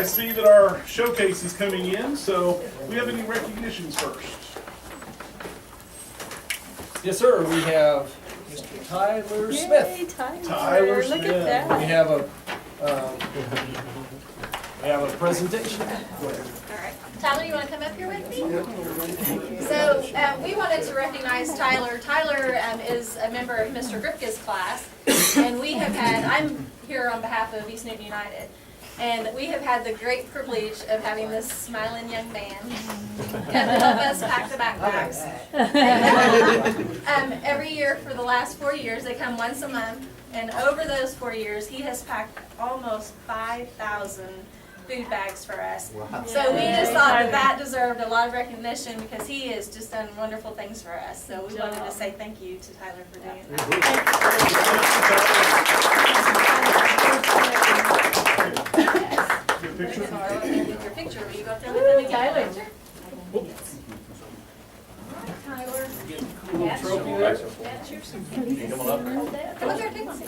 I see that our showcase is coming in, so we have any recognitions first? Yes, sir. We have Mr. Tyler Smith. Yay, Tyler. Tyler Look Smith. at that. We have a presentation. All right. Tyler, you want to come up here with me? So we wanted to recognize Tyler. Tyler is a member of Mr. Gripka's class, and we have had, I'm here on behalf of East Newton United, and we have had the great privilege of having this smiling young man come to help us pack the backpacks. Every year for the last 4 years, they come once a month, and over those 4 years, he has packed almost 5,000 food bags for us. Wow. So we just thought that that deserved a lot of recognition because he has just done wonderful things for us. So we wanted to say thank you to Tyler for doing that. Your picture? So I'll let you get your picture. Will you go up there with him and get a picture? Tyler. Trophy there. Come up here, take one.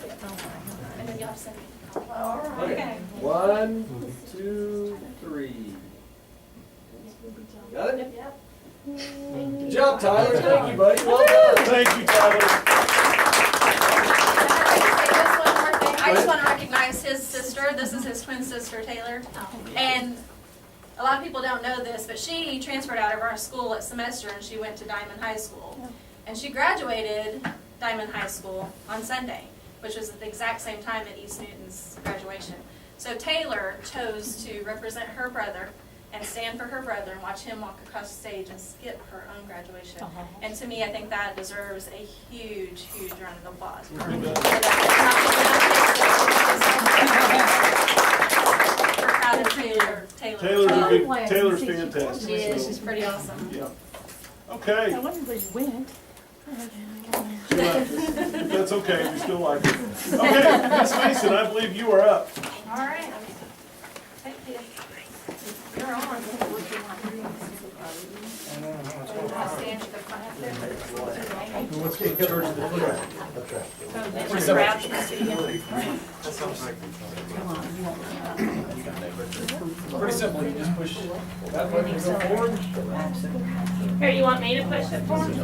And then you'll have to send me. Okay. 1, 2, 3. Got it? Good job, Tyler. Thank you, buddy. Well done. Thank you, Tyler. I just want to recognize his sister. This is his twin sister, Taylor. And a lot of people don't know this, but she transferred out of our school at semester and she went to Diamond High School. And she graduated Diamond High School on Sunday, which was at the exact same time at East Newton's graduation. So Taylor chose to represent her brother and stand for her brother and watch him walk across the stage and skip her own graduation. And to me, I think that deserves a huge, huge round of applause. For proud of Taylor. Taylor's fantastic. She is. so, She's pretty awesome. Yeah. Okay. I wonder where you went. That's okay, we still like it. Okay, Miss Mason, I believe you are up. All right. Thank you. You're on. Stand to the front up there. Let's get in charge of the program. Pretty simple. You just push that button to go forward. Here, you want me to push it for you?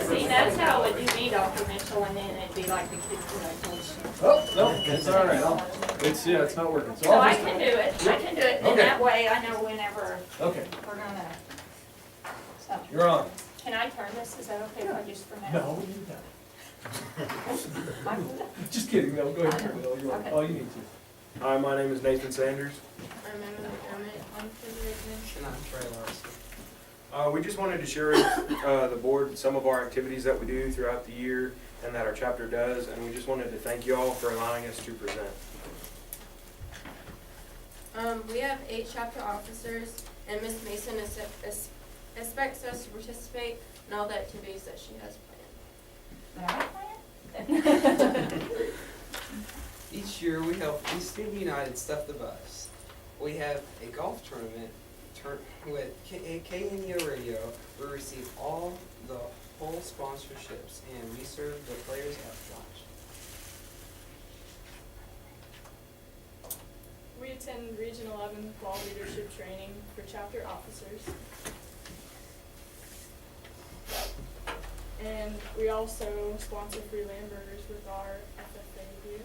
See, that's how it would do me, Dr. Mitchell, and then it'd be like the kids that I told you. Oh, no, it's all right. It's not working. So I can do it, and Okay. that way I know whenever Okay, we're gonna, so. you're on. Can I turn this, is that okay if I just for now? No, you don't. Just kidding. No, go ahead. Turn it. You're on. Okay. Oh, you need to. Hi, my name is Nathan Sanders. I'm Emily Kermit. I'm for the Richmond. And I'm Trey Larson. We just wanted to share with the board some of our activities that we do throughout the year and that our chapter does, and we just wanted to thank you all for allowing us to present. We have 8 chapter officers, and Miss Mason expects us to participate in all the activities that she has planned. Each year we help East Newton United stuff the bus. We have a golf tournament with KNEO Radio. We receive all the whole sponsorships and we serve the players at lunch. We attend Region 11 Fall Leadership Training for chapter officers. And we also sponsor free Lamburgers with our FFA gear.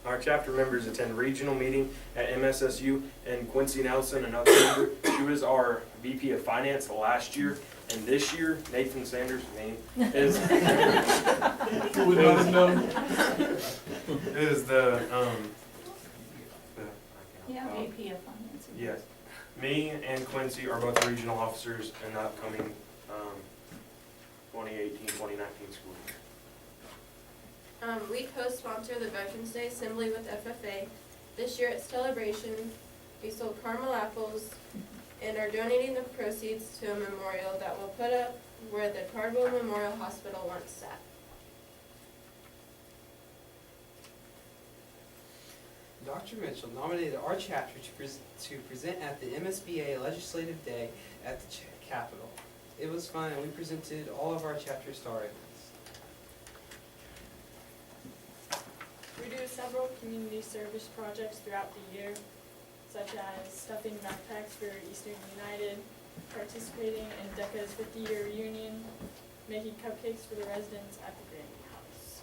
Our chapter members attend regional meeting at MSSU, and Quincy Nelson, another member, she was our VP of Finance last year, and this year, Nathan Sanders' name is Who would not have known? is the Yeah, VP of Finance. yes. Me and Quincy are both regional officers in the upcoming 2018-2019 school year. We co-sponsor the Veterans Day Assembly with FFA. This year at Celebration, we sold caramel apples and are donating the proceeds to a memorial that will put up where the Cardwell Memorial Hospital once sat. Dr. Dr. Mitchell nominated our chapter to present at the MSBA Legislative Day at the Capitol. It was fun, and we presented all of our chapter star events. We do several community service projects throughout the year, such as stuffing backpacks for Eastern United, participating in DECA's 50-year reunion, making cupcakes for the residents at the Granby House.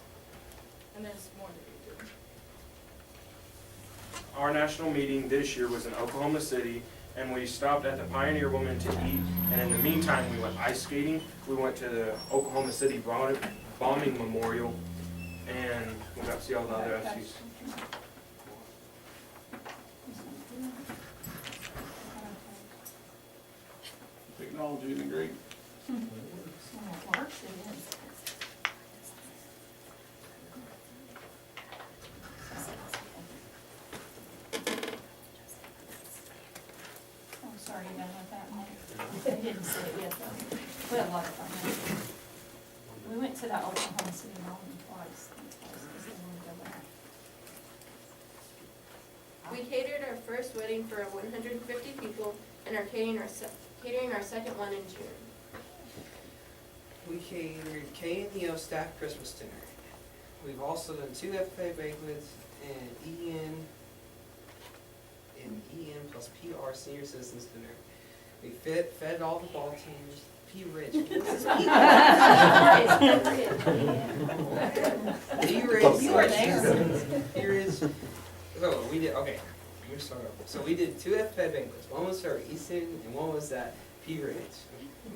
And there's more to do. Our national meeting this year was in Oklahoma City, and we stopped at the Pioneer Woman to eat, and in the meantime, we went ice skating. We went to the Oklahoma City bombing memorial, and we got to see all the other FCs. Technology isn't great. I'm sorry you don't have that one. I didn't see it yet though. We had a lot of fun. We went to that Oklahoma City Mountain twice, because they wanted to go back. We catered our first wedding for 150 people and are catering our second one in June. We catered K&EO staff Christmas dinner. We've also done 2 FFA banquets and EN plus PR senior citizens dinner. We fed all the ball teams. P. Rich. P. Rich. You were there. P. Rich. So we did, okay, let me start over. So we did 2 FFA banquets. One was for Easton and one was at P. Rich.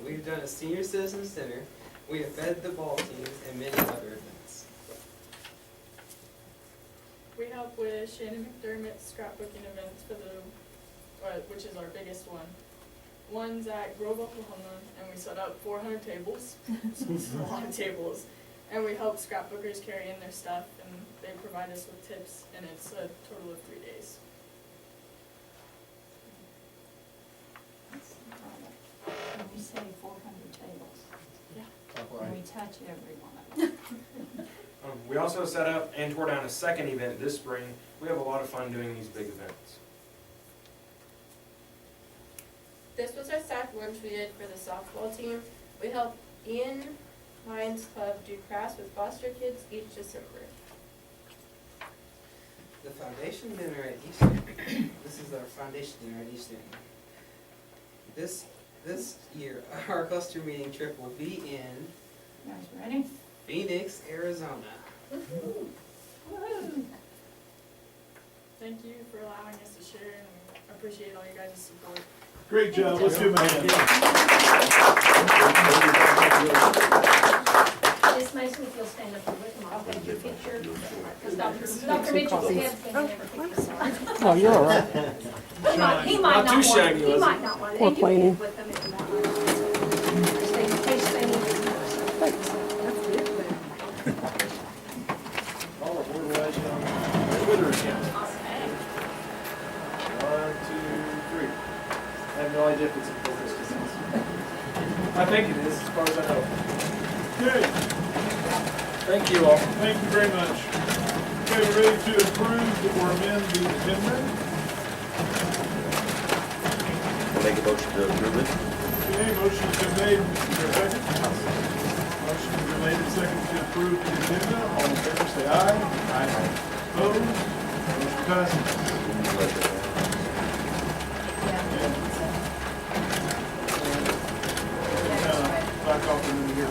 We've done a senior citizens dinner. We have fed the ball teams and many other events. We help with Shannon McDermott's scrapbooking events for which is our biggest one. One's at Grove, Oklahoma, and we set up 400 tables. It's a lot of tables. And we help scrapbookers carry in their stuff, and they provide us with tips, and it's a total of 3 days. And we say 400 tables. Yeah. And we touch every one of them. We also set up and tore down a second event this spring. We have a lot of fun doing these big events. This was our staff lunch we did for the softball team. We helped Ian Lions Club do crafts with foster kids each December. The foundation dinner at Eastern. This is our foundation dinner at Eastern. This year, our cluster meeting trip will be in You guys ready? Phoenix, Arizona. Woo-hoo. Thank you for allowing us to share, and we appreciate all you guys' support. Great job, let's give him a hand. This makes me feel stand up with them. I'll take your picture. Because Dr. Mitchell's head can never pick this up. Oh, you're all right. He might Not too not want, shaggy, he was might it? not want it. Poor You can Queenie. pick with them if you want. Just in case they need to. All aboard, Elijah. Twitter account. 1, 2, 3. I have no idea if it's in focus, because I think it is, as far as I know. Okay, Thank you all. thank you very much. Okay, we're ready to approve or amend the agenda. Make a motion to approve it. Okay, motion's been made, is there a second? Motion's been made and seconded to approve the agenda. All in favor, say aye. Aye. Opposed? Motion passes. Back off in the here.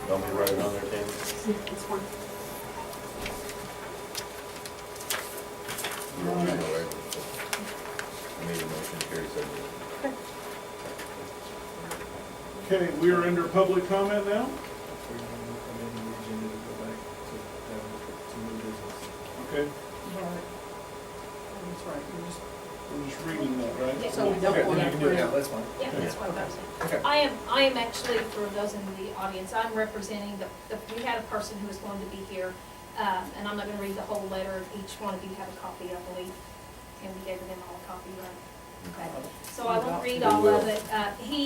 Want me to write it on there, Tim? You want me to write it? I made a motion, Carrie said it. Okay, we are under public comment now. We're amending the agenda to go back to new business. Okay, That's right. we're just reading that, right? So we don't Okay, want then you can do it now, to. that's fine. Yeah, that's what I was saying. Okay. I am actually, for those in the audience, I'm representing we had a person who was going to be here, and I'm not gonna read the whole letter. Each one of you have a copy, I believe, and we gave them all a copy, right? Okay, so I won't read all of it.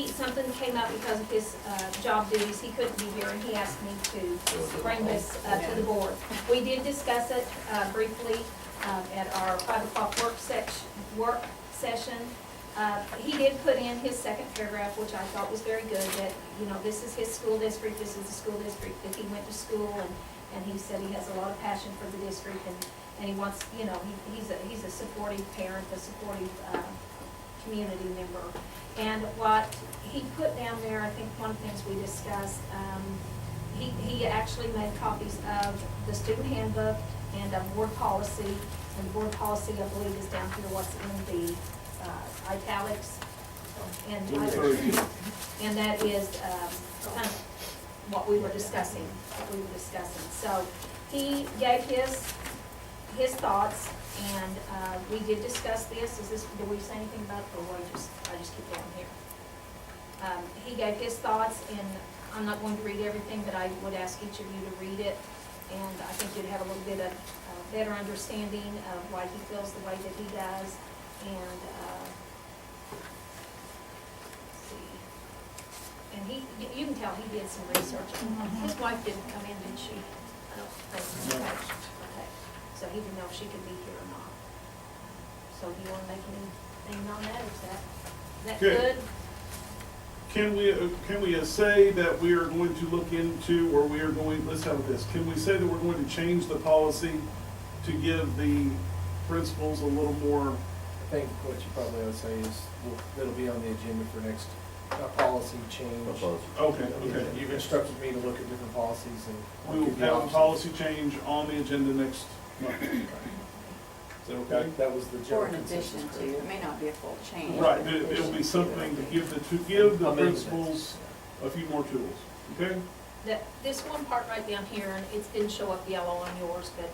Something came up because of his job duties, he couldn't be here, and he asked me to bring this to the board. We did discuss it briefly at our 5 o'clock work session. He did put in his second paragraph, which I thought was very good, that, you know, this is his school district, this is the school district that he went to school, and he said he has a lot of passion for the district, and he wants, you know, he's a supportive parent, a supportive community member. And what he put down there, I think one of the things we discussed, he actually made copies of the student handbook and a board policy, and the board policy, I believe, is down here, what's in the italics. And that is kind of what we were discussing, So he gave his thoughts, and we did discuss this. Did we say anything about it, or I just keep down here? He gave his thoughts, and I'm not going to read everything, but I would ask each of you to read it, and I think you'd have a little bit of better understanding of why he feels the way that he does, and let's see. And you can tell he did some research. His wife didn't come in, did she? I don't think. Okay. So he didn't know if she could be here or not. So do you want to make anything on that? Is that Okay. good? Can we say that we are going to look into, or we are going, let's have this, can we say that we're going to change the policy to give the principals a little more? I think what you probably would say is, it'll be on the agenda for next policy change. Okay. You've instructed me to look at different policies, and We will have a policy change on the agenda next month. Is that okay? That was the Or general in addition consensus. to, it may not be a full change. Right, but but in it'll be addition something to it. give the Amendments. principals a few more tools, okay? This one part right down here, and it didn't show up yellow on yours, but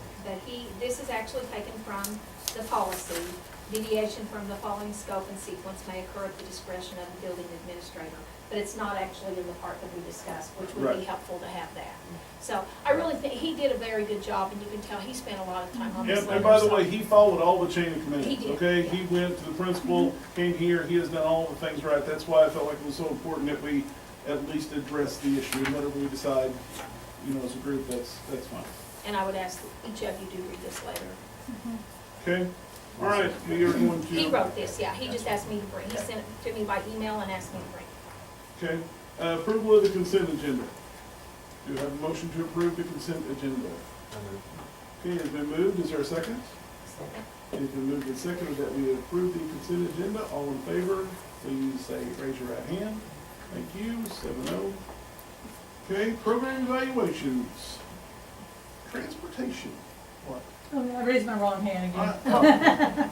this is actually taken from the policy. Deviation from the following scope and sequence may occur at the discretion of the building administrator, but it's not actually in the part that we discussed, which would be Right. helpful to have that. So I really think he did a very good job, and you can tell he spent a lot of time on this And letter. by the so- way, he followed all the chain of He command, did, okay? yeah. He went to the principal, came here, he has done all the things right. That's why I felt like it was so important that we at least address the issue, and whatever we decide, you know, as a group, that's fine. And I would ask that each of you do read this later. Okay? All right, we are going to. He wrote this, yeah, he just asked me to bring, he sent it to me by email and asked me to bring. Okay, approval of the consent agenda. Do you have a motion to approve the consent agenda? Okay, it's been moved, is there a second? It's been moved and seconded that we approve the consent agenda. All in favor, please say, raise your right hand. Thank you, 7-0. Okay, program evaluations. Transportation. What? Oh, I raised my wrong hand Okay.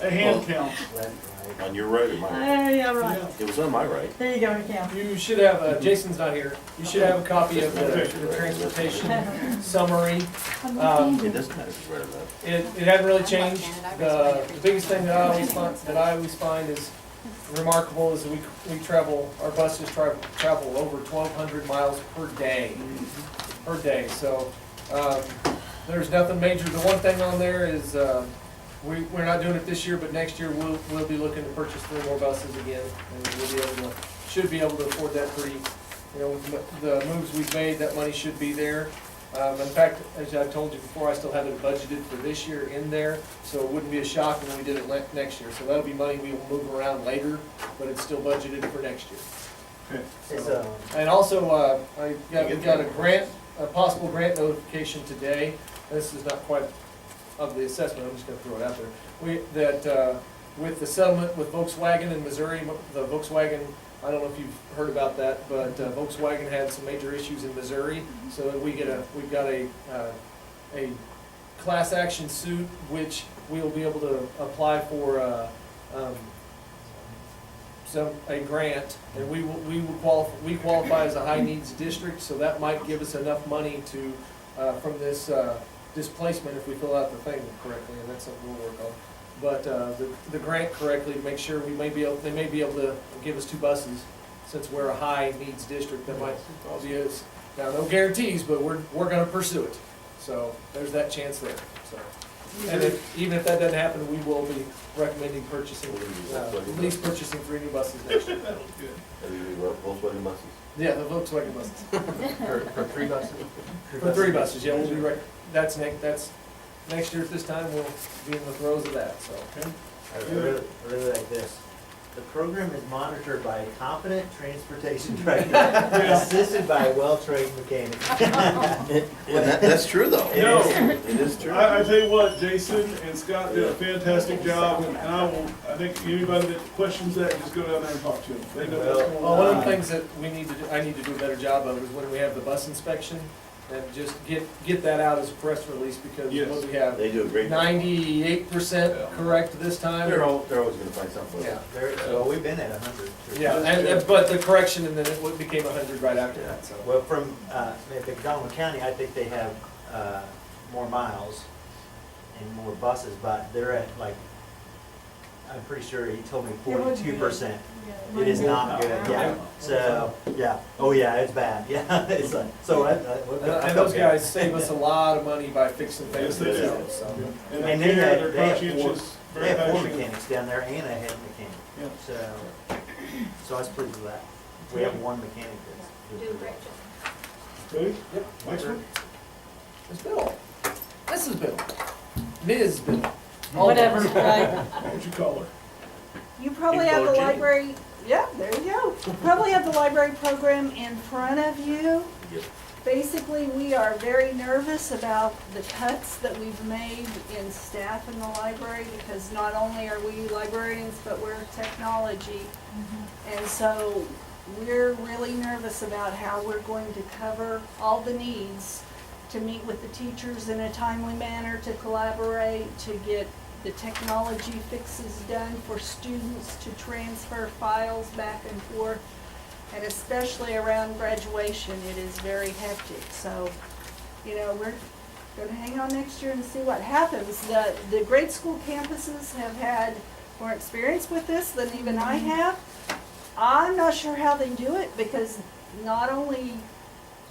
A hand count. On your right or mine? Yeah, right. Yeah. It was on my right. There you go, Cam. You should have, Jason's not here, you should have a copy of the transportation summary. It doesn't matter if it's right or left. It hadn't really changed. The biggest thing that I always find is remarkable is that we travel, our buses travel over 1,200 miles per day. So, there's nothing major. The one thing on there is, we're not doing it this year, but next year we'll be looking to purchase 3 more buses again. And we'll be able to, should be able to afford that pretty, you know, with the moves we've made, that money should be there. In fact, as I've told you before, I still have it budgeted for this year in there, so it wouldn't be a shock when we did it next year. So that'll be money we will move around later, but it's still budgeted for next year. Okay. And also, we got a possible grant notification today. This is not quite of the assessment, I'm just gonna throw it out there. With the settlement with Volkswagen in Missouri, the Volkswagen, I don't know if you've heard about that, but Volkswagen had some major issues in Missouri, so we've got a class action suit, which we'll be able to apply for, a grant, and we qualify as a high needs district, so that might give us enough money to, from this, displacement if we fill out the thing correctly, and that's something we'll work on. But, the grant correctly, to make sure they may be able to give us 2 buses, since we're a high needs district, that might be us. Now, no guarantees, but we're gonna pursue it, so there's that chance there, so. And even if that doesn't happen, we will be recommending purchasing, at least purchasing 3 new buses next year. That was good. Volkswagen buses. Yeah, the Volkswagen buses. For 3 buses? For 3 buses, yeah, we'll be that's next year at this time, we'll be in the throes of that, so. I really like this. The program is monitored by a competent transportation director, assisted by a well-trained mechanic. That's true though. No. It is true. I tell you what, Jason and Scott did a fantastic job, and I think anybody that questions that, just go down there and talk to them. They know what's going Well, one of the on. things that we need to do, I need to do a better job of is when we have the bus inspection, and just get that out as a press release, because Yes. what we have, They do a great job. 98% correct this time. They're always gonna find something. Yeah, Well, we've been at 100. yeah, but the correction, and then it became 100 right after that, so. Well, from McDonald County, I think they have more miles and more buses, but they're at like, I'm pretty sure he told me 42%. It is not good, yeah. So, yeah, oh yeah, it's bad, yeah. It's like, so And those guys save us a lot of money by fixing things Yes, they do. themselves, so. And And they they care, have, they're they have conscientious, they very have 4 passionate. mechanics down there and a head mechanic. Yeah. So I was pleased with that. We have 1 mechanic that's. Do a great job. Ready? Yep. Next one? It's Bill. Mrs. Bill. Ms. Bill. Whatever, Almost. right? What'd you call her? You probably have the library, yeah, there you go. You probably have the library program in front of you. Yep. Basically, we are very nervous about the cuts that we've made in staff in the library, because not only are we librarians, but we're technology. And so we're really nervous about how we're going to cover all the needs to meet with the teachers in a timely manner, to collaborate, to get the technology fixes done for students, to transfer files back and forth. And especially around graduation, it is very hectic. So, you know, we're gonna hang on next year and see what happens. The grade school campuses have had more experience with this than even I have. I'm not sure how they do it, because not only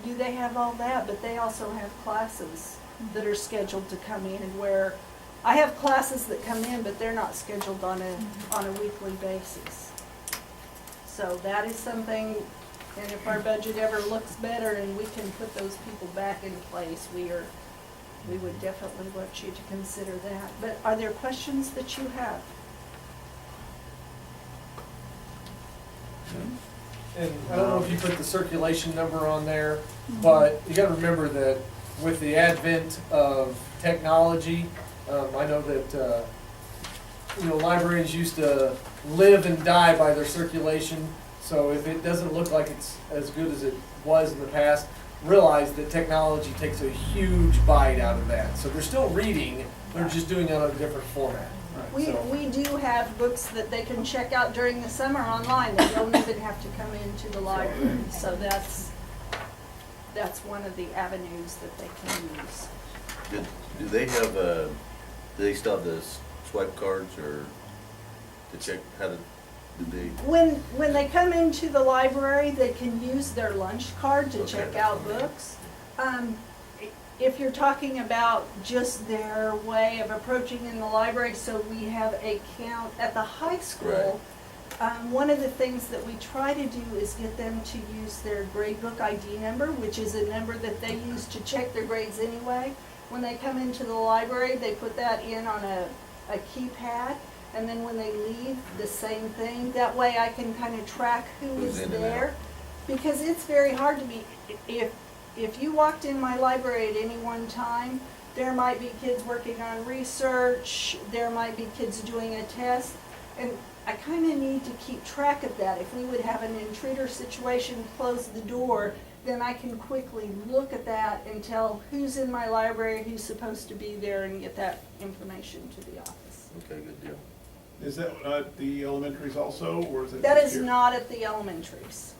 do they have all that, but they also have classes that are scheduled to come in, where I have classes that come in, but they're not scheduled on a weekly basis. So that is something, and if our budget ever looks better and we can put those people back in place, we would definitely want you to consider that. But are there questions that you have? And I don't know if you put the circulation number on there, but you gotta remember that with the advent of technology, I know that, librarians used to live and die by their circulation. So if it doesn't look like it's as good as it was in the past, realize that technology takes a huge bite out of that. So they're still reading, they're just doing it on a different format. We do have books that they can check out during the summer online. They don't even have to come into the library. So that's one of the avenues that they can use. Do they have, do they still have the swipe cards or to check how to, do they? When they come into the library, they can use their lunch card to check out books. If you're talking about just their way of approaching in the library, so we have a count at the high school. One of the things that we try to do is get them to use their grade book ID number, which is a number that they use to check their grades anyway. When they come into the library, they put that in on a keypad, and then when they leave, the same thing. That way I can kind of track who Who's is in and there. Because it's very hard to be, if you walked in my library at any one time, there might be kids working on research, there might be kids doing a test, and I kind of need to keep track of that. If we would have an intruder situation, close the door, then I can quickly look at that and tell who's in my library, who's supposed to be there, and get that information to the office. Okay, good deal. Is that at the elementaries also, or is it? That is here? not at the elementaries.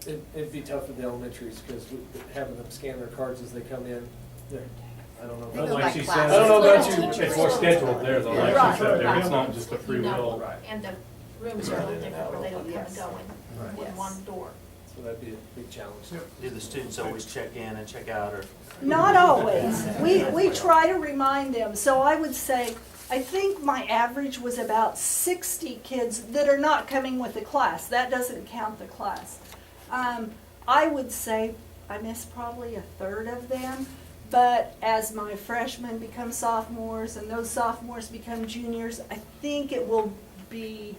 It'd be tough for the elementaries, because having them scan their cards as they come in, I don't know. But like she said, I don't know about you. it's more scheduled there, though, like Right. she said, there, it's Right. not just a free will. And the rooms are a little different, where they don't come and go in Right. with Yes. one door. So that'd be a big challenge. Do the students always check in and check out, or? Not always. We try to remind them. So I would say, I think my average was about 60 kids that are not coming with the class. That doesn't count the class. I would say I miss probably a third of them. But as my freshmen become sophomores and those sophomores become juniors, I think it will be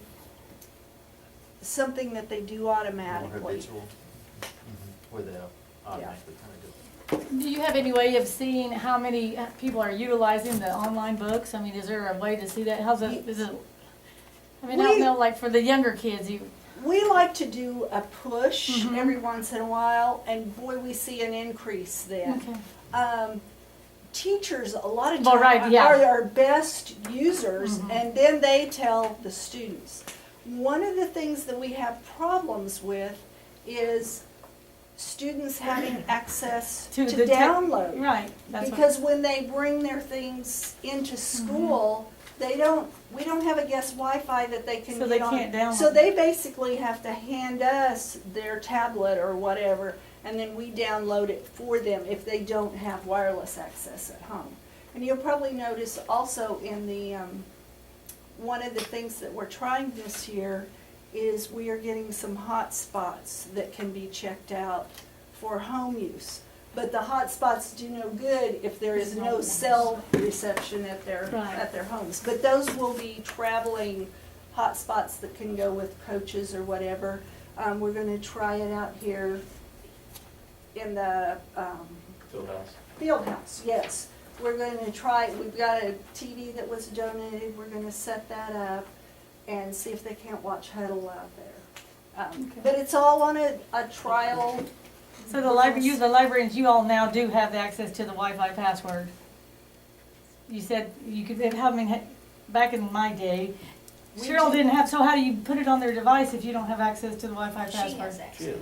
something that they do More automatically. habitual, where they automatically kind of do. Do you have any way of seeing how many people are utilizing the online books? I mean, is there a way to see that? How's it, is it, I mean, I don't know, like for the younger kids, We like to do a push every once in a while, and boy, we see an increase then. okay. Teachers, a lot of Well, times, right, yeah. are our best users, and then they tell the students. One of the things that we have problems with is students having access to the tech- download. Right, that's what, Because when they bring their things into school, we don't have a guest Wi-Fi that they can So they get on. can't download. So they basically have to hand us their tablet or whatever, and then we download it for them if they don't have wireless access at home. And you'll probably notice also in the, one of the things that we're trying this year is we are getting some hot spots that can be checked out for home use. But the hot spots do no good if there is no cell reception at their homes. But those will be traveling hot spots that can go with coaches or whatever. We're gonna try it out here in the, Field house, yes. We're gonna try, we've got a TV that was donated, we're gonna set that up and see if they can't watch Huddle out there. But it's all on a trial. so the librarians, you all now do have access to the Wi-Fi password. You said you could, back in my day, Cheryl didn't have, so how do you put it on their device if you don't have access to the Wi-Fi password? She has access.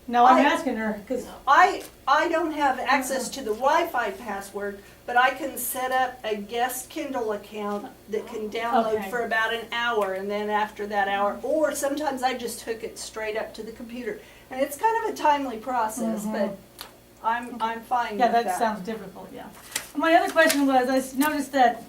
No, I'm asking her, because I don't have access to the Wi-Fi password, but I can set up a guest Kindle account that can download Okay. for about an hour, and then after that hour, or sometimes I just hook it straight up to the computer. And it's kind of a timely process, but I'm fine with yeah, that. that sounds difficult, yeah. My other question was, I noticed that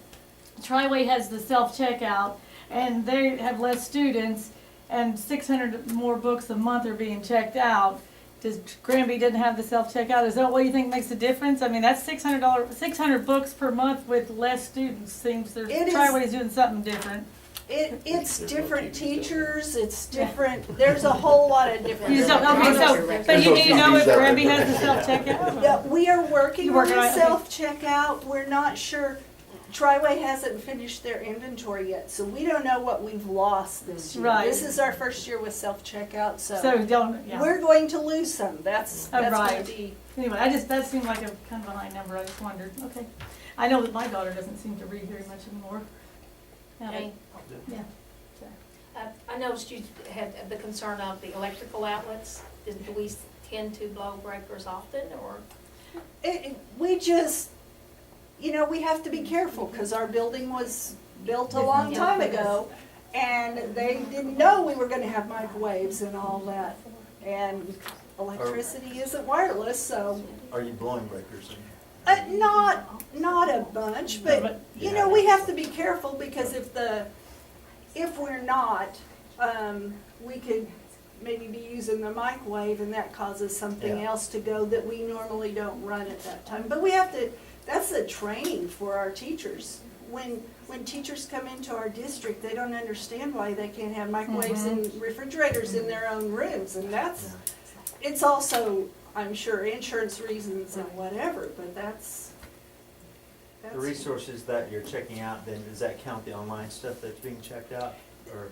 Triway has the self-checkout, and they have less students, and 600 more books a month are being checked out. Does Granby didn't have the self-checkout? Is that what you think makes a difference? I mean, that's $600 books per month with less students. Seems there's It is- Triway's doing something different. It's different teachers, it's different, there's a whole lot of different. You don't, okay, so, but do you know if Granby has the self-checkout? Yeah, we are working You're on working the on it, okay. self-checkout, we're not sure. Triway hasn't finished their inventory yet, so we don't know what we've lost this year. Right. This is our first year with self-checkout, So don't, yeah. we're going to lose some, that's gonna right. be. Anyway, that seemed like a kind of a high number. I just wondered, okay. I know that my daughter doesn't seem to read very much anymore. Hey. Yeah. I noticed you had the concern of the electrical outlets. Do we tend to blow breakers often, or? We just, we have to be careful, because our building was built a long time ago, and they didn't know we were gonna have microwaves and all that. And electricity isn't wireless, so, Are you blowing breakers? not a bunch, but, we have to be careful, because if we're not, we could maybe be using the microwave, and that causes something Yeah. else to go that we normally don't run at that time. But we have to, that's the training for our teachers. When teachers come into our district, they don't understand why they can't have microwaves and refrigerators in their own rooms, and it's also, I'm sure, insurance reasons and whatever, but that's. The resources that you're checking out, then, does that count the online stuff that's being checked out, or?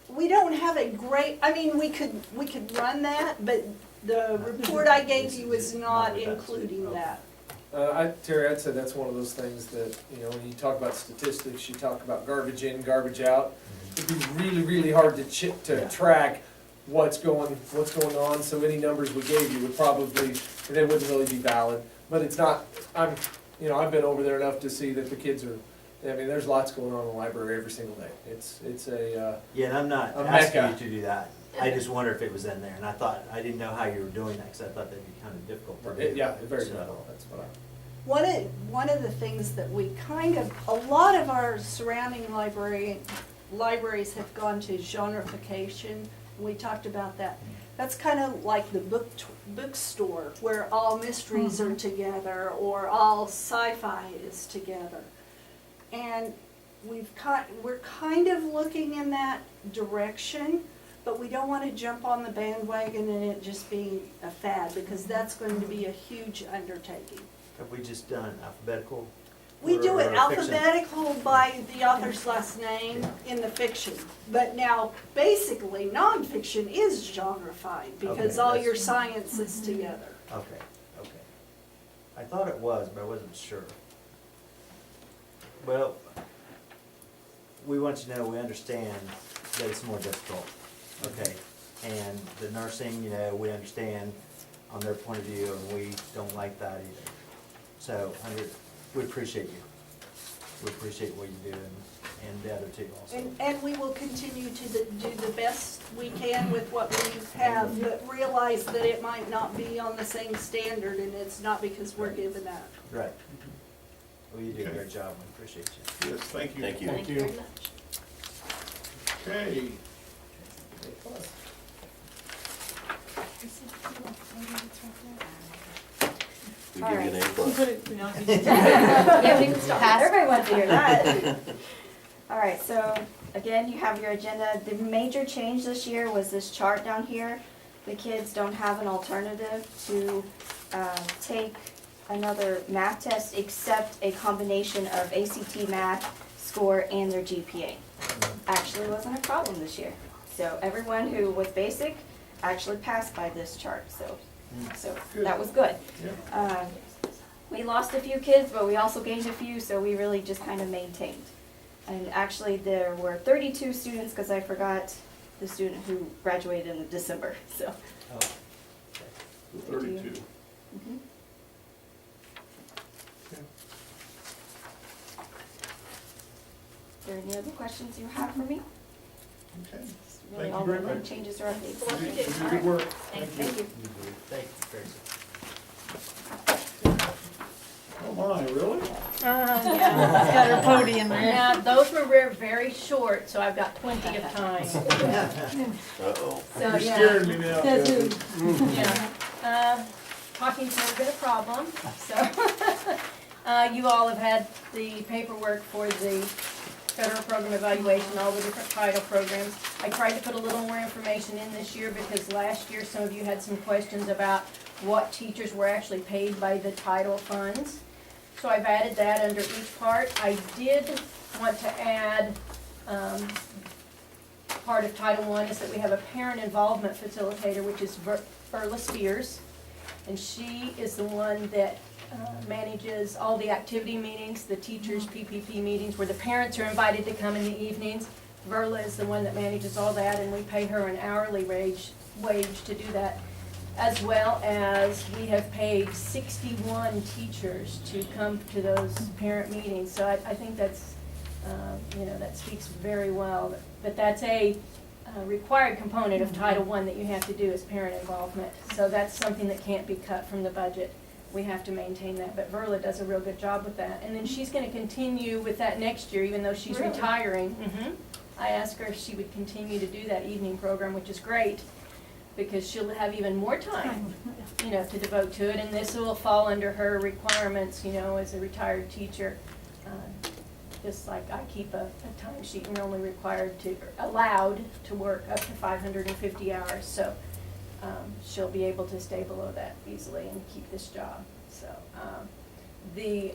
We don't have a great, we could run that, but the report I gave you is not including that. Terry, I'd say that's one of those things that, when you talk about statistics, you talk about garbage in, garbage out. It'd be really, really hard to track what's going on, so any numbers we gave you would probably, they wouldn't really be valid. But it's not, I've been over there enough to see that the kids are I mean, there's lots going on in the library every single day. It's a, Yeah, and I'm not A asking mecca. you to do that. I just wonder if it was in there, and I didn't know how you were doing that, because I thought that'd be kind of difficult to do. yeah, very So- difficult, that's what I. One of the things that we a lot of our surrounding libraries have gone to genreification. We talked about that. That's kind of like the bookstore, where all mysteries are together, or all sci-fi is together. And we're kind of looking in that direction, but we don't want to jump on the bandwagon and it just being a fad, because that's going to be a huge undertaking. Have we just done alphabetical? We do it or fiction? alphabetical by the author's last name in the fiction, but now basically nonfiction is genreified, because Okay, all that's- your science is together. Okay, okay. I thought it was, but I wasn't sure. Well, we want you to know, we understand that it's more difficult, okay? And the nursing, we understand on their point of view, and we don't like that either. So, we appreciate you. We appreciate what you do, and the other two also. And we will continue to do the best we can with what we have, but realize that it might not be on the same standard, and it's not because we're giving up. Right. Well, you do a Okay. great job, we appreciate you. Yes, thank you. Thank you. Thank you very much. Okay, We give you an A plus. Put it, you know, Yeah, we can stop. Everybody wants to hear that. All right, so again, you have your agenda. The major change this year was this chart down here. The kids don't have an alternative to take another math test except a combination of ACT math score and their GPA. Actually wasn't a problem this year. So everyone who was basic actually passed by this chart, so that was good. yeah. We lost a few kids, but we also gained a few, so we really just kind of maintained. And actually, there were 32 students, because I forgot the student who graduated in December, so. Oh, So 32. Mhm. Are there any other questions you have for me? Okay. It's really Thank you all very the much. changes or updates. You did good work. Thank you. You do. Thank you, Tracy. Oh my, really? yeah, it's got her podium there. Now, those were very short, so I've got plenty of time. Uh-oh. So, You're yeah. scaring me now, That's Kathy. Yeah. Talking's never been a problem, so. You all have had the paperwork for the federal program evaluation, all the different title programs. I tried to put a little more information in this year because last year some of you had some questions about what teachers were actually paid by the title funds. So I've added that under each part. I did want to add, part of Title I is that we have a parent involvement facilitator, which is Berla Spears. And she is the one that manages all the activity meetings, the teachers' PPP meetings, where the parents are invited to come in the evenings. Verla is the one that manages all that, and we pay her an hourly wage to do that. As well as we have paid 61 teachers to come to those parent meetings. So I think that's, that speaks very well. But that's a required component of Title I that you have to do is parent involvement. So that's something that can't be cut from the budget. We have to maintain that, but Verla does a real good job with that. And then she's gonna continue with that next year, even though she's Really? retiring. I asked her if she would continue to do that evening program, which is great, because she'll have even more time, to devote to it. And this will fall under her requirements, as a retired teacher. Just like I keep a timesheet, and you're only allowed to work up to 550 hours. So she'll be able to stay below that easily and keep this job. So the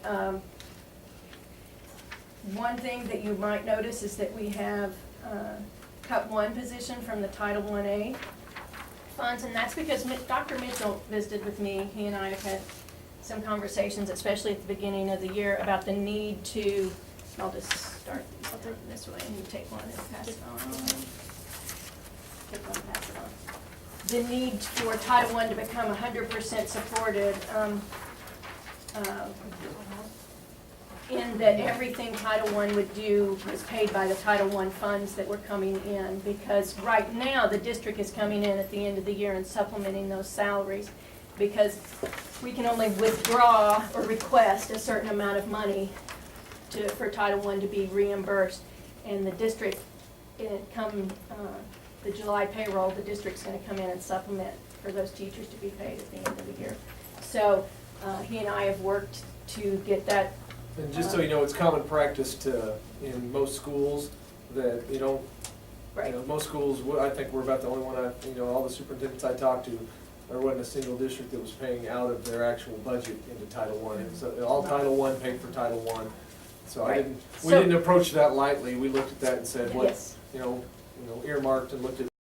one thing that you might notice is that we have cut one position from the Title I-A funds, and that's because Dr. Mitchell visited with me. He and I have had some conversations, especially at the beginning of the year, about the need to, I'll just start these down this way, and you take one and pass it on. Take one, pass it on. The need for Title I to become 100% supported. in that everything Title I would do was paid by the Title I funds that were coming in, because right now, the district is coming in at the end of the year and supplementing those salaries, because we can only withdraw or request a certain amount of money for Title I to be reimbursed. And the district, the July payroll, the district's gonna come in and supplement for those teachers to be paid at the end of the year. So, he and I have worked to get that. And just so you know, it's common practice in most schools, that most schools, I think we're about the only one, all the superintendents I talked to, there wasn't a single district that was paying out of their actual budget into Title I. So all Title I paid for Title I. So we didn't approach that lightly. We looked at that and said, Yes. earmarked and looked at